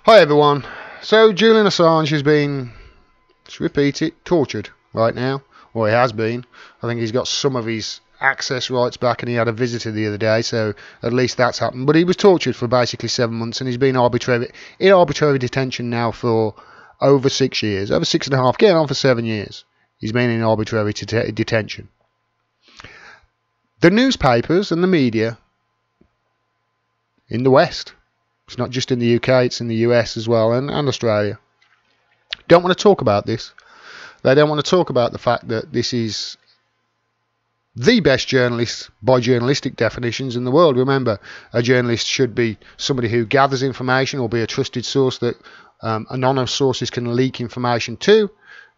Hi everyone. So Julian Assange has been, let's repeat it, tortured right now. Or he has been. I think he's got some of his access rights back, and he had a visitor the other day, so at least that's happened. But he was tortured for basically 7 months, and he's been in arbitrary detention now for over 6 years, over 6.5, getting on for 7 years. He's been in arbitrary detention. The newspapers and the media in the West, it's not just in the UK, it's in the US as well, and Australia, don't want to talk about this. They don't want to talk about the fact that this is the best journalist by journalistic definitions in the world. Remember, a journalist should be somebody who gathers information or be a trusted source that anonymous sources can leak information to,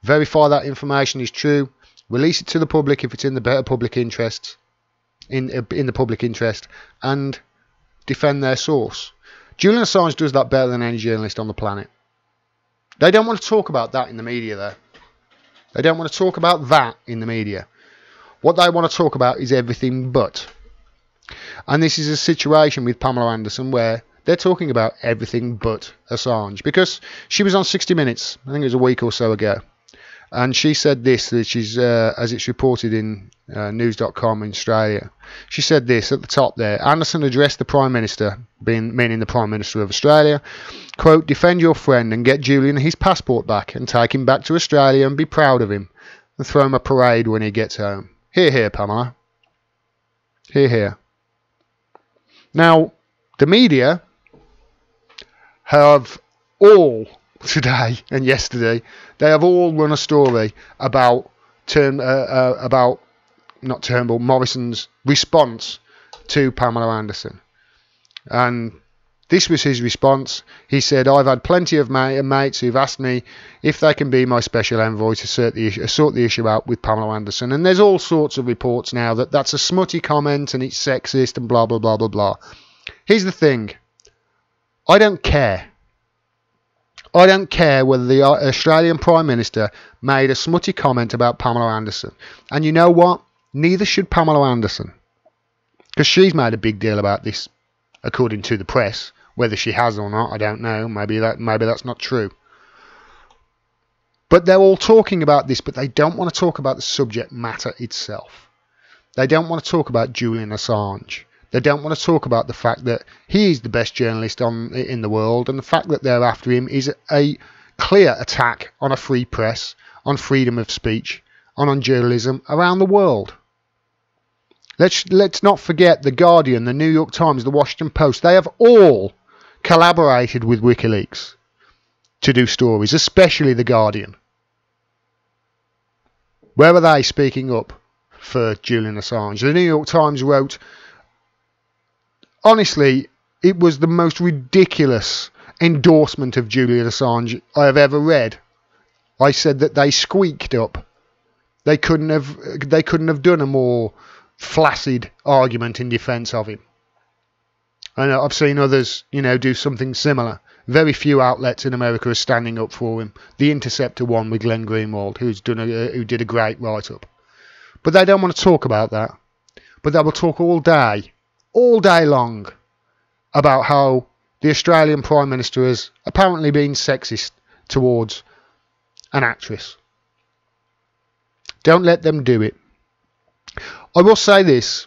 verify that information is true, release it to the public if it's in the better public interest, in the public interest, and defend their source. Julian Assange does that better than any journalist on the planet. They don't want to talk about that in the media, though. They don't want to talk about that in the media. What they want to talk about is everything but. And this is a situation with Pamela Anderson where they're talking about everything but Assange. Because she was on 60 Minutes, I think it was a week or so ago. And she said this, which is, as it's reported in news.com in Australia. She said this at the top there. Anderson addressed the Prime Minister, meaning the Prime Minister of Australia, quote, defend your friend and get Julian his passport back and take him back to Australia and be proud of him and throw him a parade when he gets home. Hear, hear, Pamela. Hear, hear. Now, the media have all, today and yesterday, they have all run a story about Morrison's response to Pamela Anderson. And this was his response. He said, I've had plenty of mates who've asked me if they can be my special envoy to sort the issue out with Pamela Anderson. And there's all sorts of reports now that that's a smutty comment and it's sexist and blah, blah, blah, blah, blah. Here's the thing. I don't care. I don't care whether the Australian Prime Minister made a smutty comment about Pamela Anderson. And you know what? Neither should Pamela Anderson. Because she's made a big deal about this, according to the press. Whether she has or not, I don't know. Maybe that's not true. But they're all talking about this, but they don't want to talk about the subject matter itself. They don't want to talk about Julian Assange. They don't want to talk about the fact that he is the best journalist in the world, and the fact that they're after him is a clear attack on a free press, on freedom of speech, on journalism around the world. Let's not forget The Guardian, the New York Times, the Washington Post. They have all collaborated with WikiLeaks to do stories, especially The Guardian. Where are they speaking up for Julian Assange? The New York Times wrote, honestly, it was the most ridiculous endorsement of Julian Assange I have ever read. I said that they squeaked up. They couldn't have done a more flaccid argument in defence of him. And I've seen others, do something similar. Very few outlets in America are standing up for him. The Interceptor one with Glenn Greenwald, who did a great write-up. But they don't want to talk about that. But they will talk all day long, about how the Australian Prime Minister has apparently been sexist towards an actress. Don't let them do it. I will say this.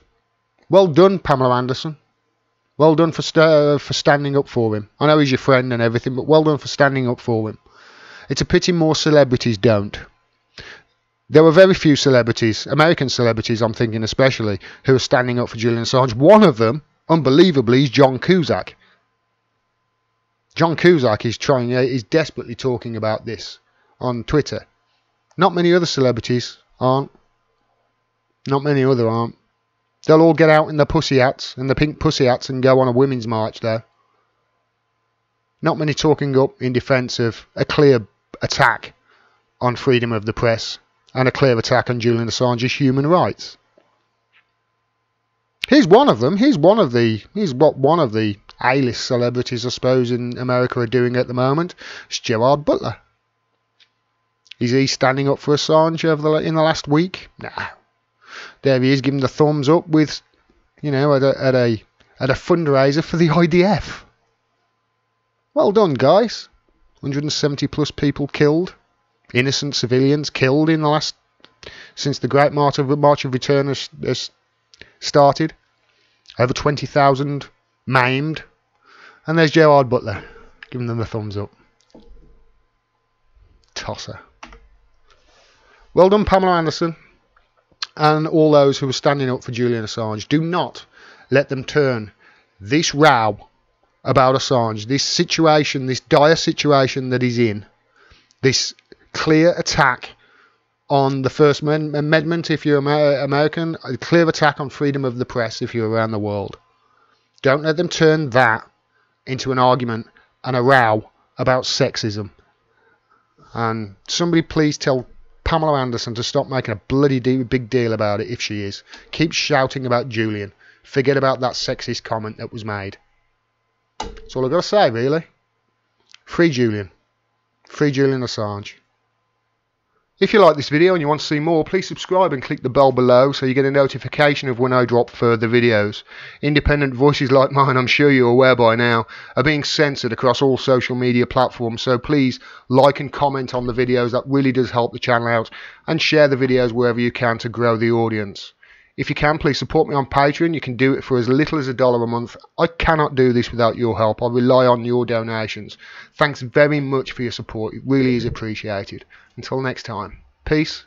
Well done, Pamela Anderson. Well done for standing up for him. I know he's your friend and everything, but well done for standing up for him. It's a pity more celebrities don't. There were very few celebrities, American celebrities I'm thinking especially, who are standing up for Julian Assange. One of them, unbelievably, is John Cusack. John Cusack is desperately talking about this on Twitter. Not many other celebrities aren't. Not many other aren't. They'll all get out in the pussy hats and the pink pussy hats and go on a women's march though. Not many talking up in defence of a clear attack on freedom of the press and a clear attack on Julian Assange's human rights. He's one of them. He's one of the A-list celebrities, I suppose, in America are doing at the moment. It's Gerard Butler. Is he standing up for Assange in the last week? Nah. There he is, giving the thumbs up with, at a fundraiser for the IDF. Well done, guys. 170 plus people killed, innocent civilians killed in the last, since the Great March of Return has started. Over 20,000 maimed. And there's Gerard Butler, giving them a thumbs up. Tosser. Well done, Pamela Anderson, and all those who are standing up for Julian Assange. Do not let them turn this row about Assange, this situation, this dire situation that he's in, this clear attack on the First Amendment if you're American, a clear attack on freedom of the press if you're around the world. Don't let them turn that into an argument and a row about sexism. And somebody please tell Pamela Anderson to stop making a bloody big deal about it if she is. Keep shouting about Julian. Forget about that sexist comment that was made. That's all I've got to say, really. Free Julian. Free Julian Assange. If you like this video and you want to see more, please subscribe and click the bell below so you get a notification of when I drop further videos. Independent voices like mine, I'm sure you're aware by now, are being censored across all social media platforms, so please like and comment on the videos. That really does help the channel out, and share the videos wherever you can to grow the audience. If you can, please support me on Patreon. You can do it for as little as $1 a month. I cannot do this without your help. I rely on your donations. Thanks very much for your support. It really is appreciated. Until next time, peace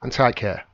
and take care.